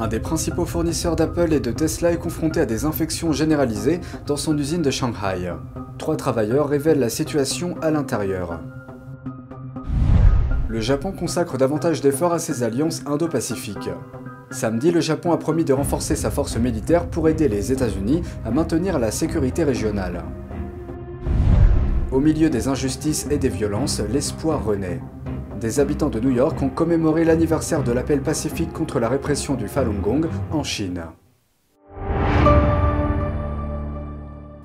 Un des principaux fournisseurs d'Apple et de Tesla est confronté à des infections généralisées dans son usine de Shanghai. 3 travailleurs révèlent la situation à l'intérieur. Le Japon consacre davantage d'efforts à ses alliances indo-pacifiques. Samedi, le Japon a promis de renforcer sa force militaire pour aider les États-Unis à maintenir la sécurité régionale. Au milieu des injustices et des violences, l'espoir renaît. Des habitants de New York ont commémoré l'anniversaire de l'appel pacifique contre la répression du Falun Gong en Chine.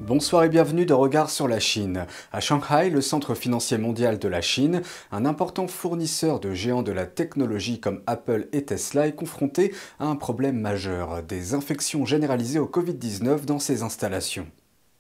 Bonsoir et bienvenue dans Regard sur la Chine. À Shanghai, le centre financier mondial de la Chine, un important fournisseur de géants de la technologie comme Apple et Tesla est confronté à un problème majeur, des infections généralisées au Covid-19 dans ses installations.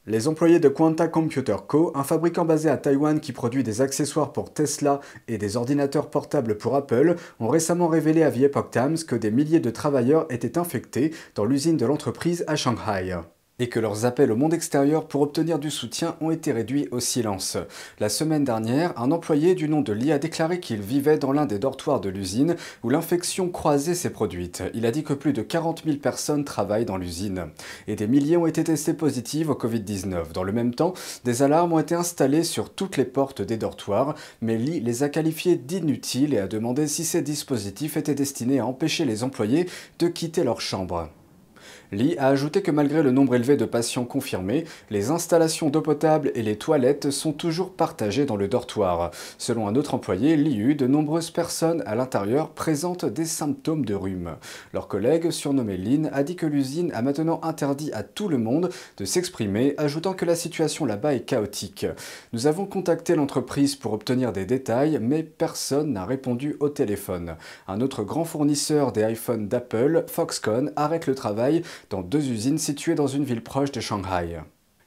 Les employés de Quanta Computer Co., un fabricant basé à Taïwan qui produit des accessoires pour Tesla et des ordinateurs portables pour Apple, ont récemment révélé à The Epoch Times que des milliers de travailleurs étaient infectés dans l'usine de l'entreprise à Shanghai, et que leurs appels au monde extérieur pour obtenir du soutien ont été réduits au silence. La semaine dernière, un employé du nom de Lee a déclaré qu'il vivait dans l'un des dortoirs de l'usine où l'infection croisée s'est produite. Il a dit que plus de 40 000 personnes travaillent dans l'usine. Et des milliers ont été testées positives au Covid-19. Dans le même temps, des alarmes ont été installées sur toutes les portes des dortoirs, mais Lee les a qualifiées d'inutiles et a demandé si ces dispositifs étaient destinés à empêcher les employés de quitter leur chambre. Lee a ajouté que malgré le nombre élevé de patients confirmés, les installations d'eau potable et les toilettes sont toujours partagées dans le dortoir. Selon un autre employé, Lee, de nombreuses personnes à l'intérieur présentent des symptômes de rhume. Leur collègue, surnommé Lin, a dit que l'usine a maintenant interdit à tout le monde de s'exprimer, ajoutant que la situation là-bas est chaotique. Nous avons contacté l'entreprise pour obtenir des détails, mais personne n'a répondu au téléphone. Un autre grand fournisseur des iPhones d'Apple, Foxconn, arrête le travail dans 2 usines situées dans une ville proche de Shanghai.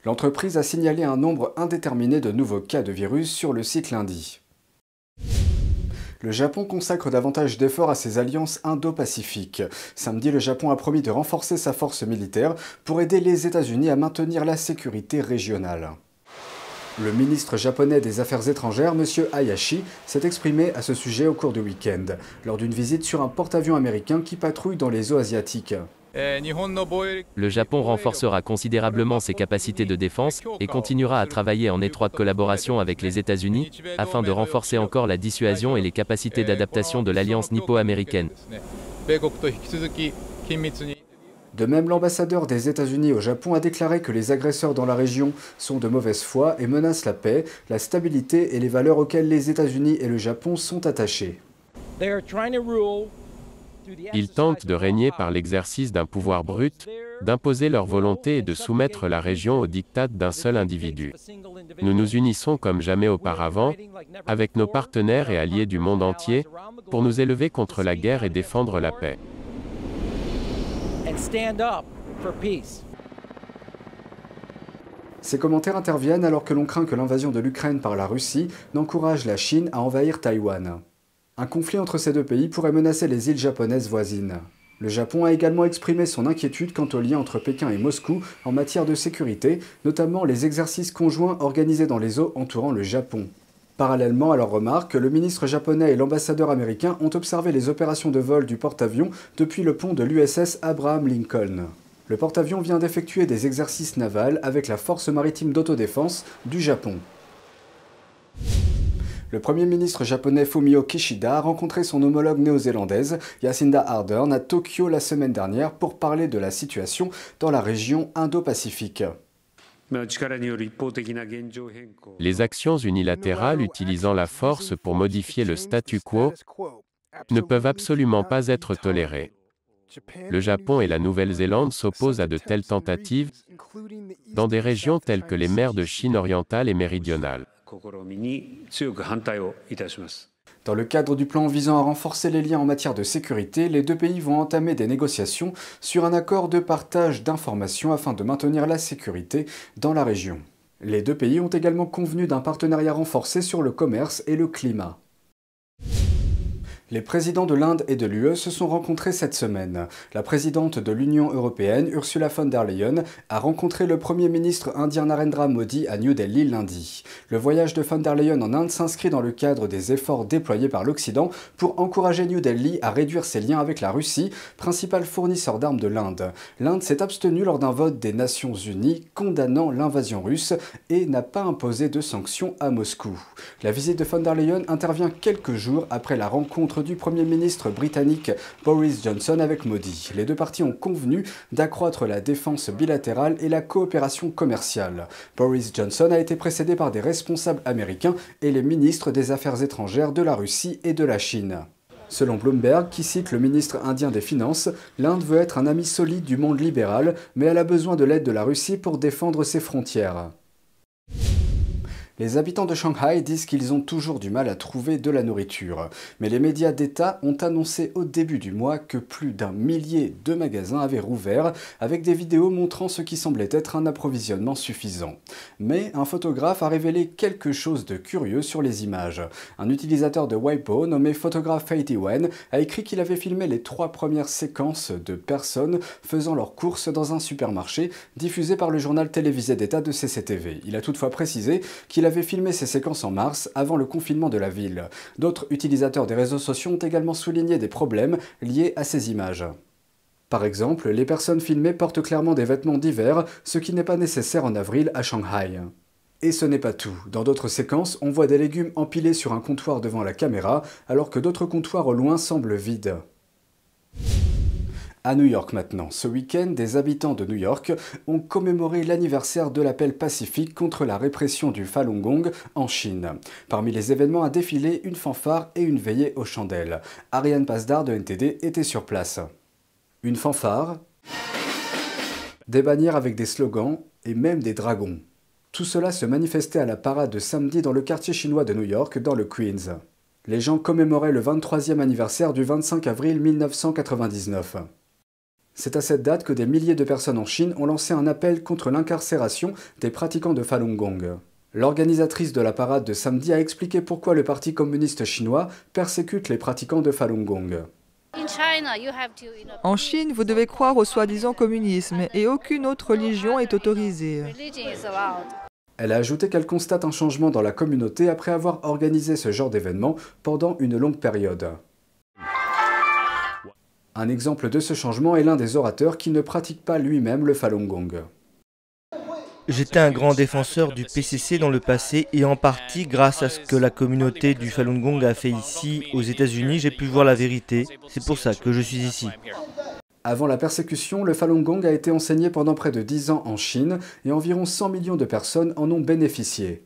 L'entreprise a signalé un nombre indéterminé de nouveaux cas de virus sur le site lundi. Le Japon consacre davantage d'efforts à ses alliances indo-pacifiques. Samedi, le Japon a promis de renforcer sa force militaire pour aider les États-Unis à maintenir la sécurité régionale. Le ministre japonais des Affaires étrangères, M. Hayashi, s'est exprimé à ce sujet au cours du week-end, lors d'une visite sur un porte-avions américain qui patrouille dans les eaux asiatiques. Le Japon renforcera considérablement ses capacités de défense et continuera à travailler en étroite collaboration avec les États-Unis afin de renforcer encore la dissuasion et les capacités d'adaptation de l'alliance nippo-américaine. De même, l'ambassadeur des États-Unis au Japon a déclaré que les agresseurs dans la région sont de mauvaise foi et menacent la paix, la stabilité et les valeurs auxquelles les États-Unis et le Japon sont attachés. Ils tentent de régner par l'exercice d'un pouvoir brut, d'imposer leur volonté et de soumettre la région au diktat d'un seul individu. Nous nous unissons comme jamais auparavant, avec nos partenaires et alliés du monde entier, pour nous élever contre la guerre et défendre la paix. Ces commentaires interviennent alors que l'on craint que l'invasion de l'Ukraine par la Russie n'encourage la Chine à envahir Taïwan. Un conflit entre ces 2 pays pourrait menacer les îles japonaises voisines. Le Japon a également exprimé son inquiétude quant aux liens entre Pékin et Moscou en matière de sécurité, notamment les exercices conjoints organisés dans les eaux entourant le Japon. Parallèlement à leurs remarques, le ministre japonais et l'ambassadeur américain ont observé les opérations de vol du porte-avions depuis le pont de l'USS Abraham Lincoln. Le porte-avions vient d'effectuer des exercices navals avec la force maritime d'autodéfense du Japon. Le Premier ministre japonais Fumio Kishida a rencontré son homologue néo-zélandaise Jacinda Ardern à Tokyo la semaine dernière pour parler de la situation dans la région Indo-Pacifique. Les actions unilatérales utilisant la force pour modifier le statu quo ne peuvent absolument pas être tolérées. Le Japon et la Nouvelle-Zélande s'opposent à de telles tentatives dans des régions telles que les mers de Chine orientale et méridionale. Dans le cadre du plan visant à renforcer les liens en matière de sécurité, les 2 pays vont entamer des négociations sur un accord de partage d'informations afin de maintenir la sécurité dans la région. Les 2 pays ont également convenu d'un partenariat renforcé sur le commerce et le climat. Les présidents de l'Inde et de l'UE se sont rencontrés cette semaine. La présidente de l'Union européenne, Ursula von der Leyen, a rencontré le Premier ministre indien Narendra Modi à New Delhi lundi. Le voyage de von der Leyen en Inde s'inscrit dans le cadre des efforts déployés par l'Occident pour encourager New Delhi à réduire ses liens avec la Russie, principal fournisseur d'armes de l'Inde. L'Inde s'est abstenue lors d'un vote des Nations Unies condamnant l'invasion russe et n'a pas imposé de sanctions à Moscou. La visite de von der Leyen intervient quelques jours après la rencontre du Premier ministre britannique Boris Johnson avec Modi. Les deux parties ont convenu d'accroître la défense bilatérale et la coopération commerciale. Boris Johnson a été précédé par des responsables américains et les ministres des Affaires étrangères de la Russie et de la Chine. Selon Bloomberg, qui cite le ministre indien des Finances, l'Inde veut être un ami solide du monde libéral, mais elle a besoin de l'aide de la Russie pour défendre ses frontières. Les habitants de Shanghai disent qu'ils ont toujours du mal à trouver de la nourriture. Mais les médias d'État ont annoncé au début du mois que plus d'1 millier de magasins avaient rouvert, avec des vidéos montrant ce qui semblait être un approvisionnement suffisant. Mais un photographe a révélé quelque chose de curieux sur les images. Un utilisateur de Weibo nommé photographe Heidi Wen a écrit qu'il avait filmé les 3 premières séquences de personnes faisant leurs courses dans un supermarché, diffusées par le journal télévisé d'État de CCTV. Il a toutefois précisé qu'il avait filmé ces séquences en mars, avant le confinement de la ville. D'autres utilisateurs des réseaux sociaux ont également souligné des problèmes liés à ces images. Par exemple, les personnes filmées portent clairement des vêtements d'hiver, ce qui n'est pas nécessaire en avril à Shanghai. Et ce n'est pas tout. Dans d'autres séquences, on voit des légumes empilés sur un comptoir devant la caméra, alors que d'autres comptoirs au loin semblent vides. À New York maintenant. Ce week-end, des habitants de New York ont commémoré l'anniversaire de l'appel pacifique contre la répression du Falun Gong en Chine. Parmi les événements a défilé une fanfare et une veillée aux chandelles. Ariane Pasdar de NTD était sur place. Une fanfare, des bannières avec des slogans et même des dragons. Tout cela se manifestait à la parade de samedi dans le quartier chinois de New York, dans le Queens. Les gens commémoraient le 23e anniversaire du 25 avril 1999. C'est à cette date que des milliers de personnes en Chine ont lancé un appel contre l'incarcération des pratiquants de Falun Gong. L'organisatrice de la parade de samedi a expliqué pourquoi le Parti communiste chinois persécute les pratiquants de Falun Gong. En Chine, vous devez croire au soi-disant communisme et aucune autre religion est autorisée. Elle a ajouté qu'elle constate un changement dans la communauté après avoir organisé ce genre d'événement pendant une longue période. Un exemple de ce changement est l'un des orateurs qui ne pratique pas lui-même le Falun Gong. J'étais un grand défenseur du PCC dans le passé et en partie grâce à ce que la communauté du Falun Gong a fait ici aux États-Unis, j'ai pu voir la vérité. C'est pour ça que je suis ici. Avant la persécution, le Falun Gong a été enseigné pendant près de 10 ans en Chine et environ 100 millions de personnes en ont bénéficié.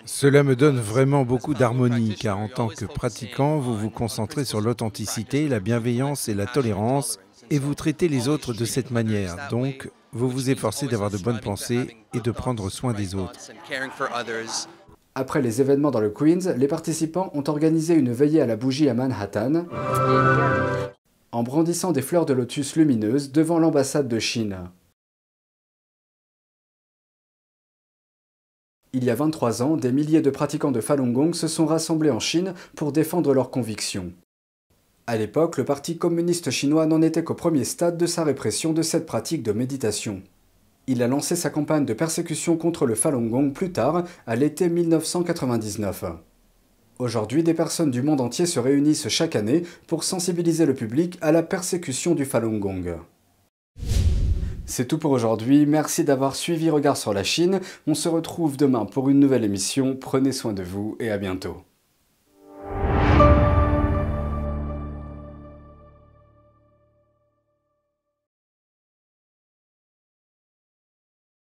Cela me donne vraiment beaucoup d'harmonie, car en tant que pratiquant, vous vous concentrez sur l'authenticité, la bienveillance et la tolérance, et vous traitez les autres de cette manière. Donc, vous vous efforcez d'avoir de bonnes pensées et de prendre soin des autres. Après les événements dans le Queens, les participants ont organisé une veillée à la bougie à Manhattan, en brandissant des fleurs de lotus lumineuses devant l'ambassade de Chine. Il y a 23 ans, des milliers de pratiquants de Falun Gong se sont rassemblés en Chine pour défendre leurs convictions. À l'époque, le Parti communiste chinois n'en était qu'au premier stade de sa répression de cette pratique de méditation. Il a lancé sa campagne de persécution contre le Falun Gong plus tard, à l'été 1999. Aujourd'hui, des personnes du monde entier se réunissent chaque année pour sensibiliser le public à la persécution du Falun Gong. C'est tout pour aujourd'hui, merci d'avoir suivi Regard sur la Chine. On se retrouve demain pour une nouvelle émission, prenez soin de vous et à bientôt.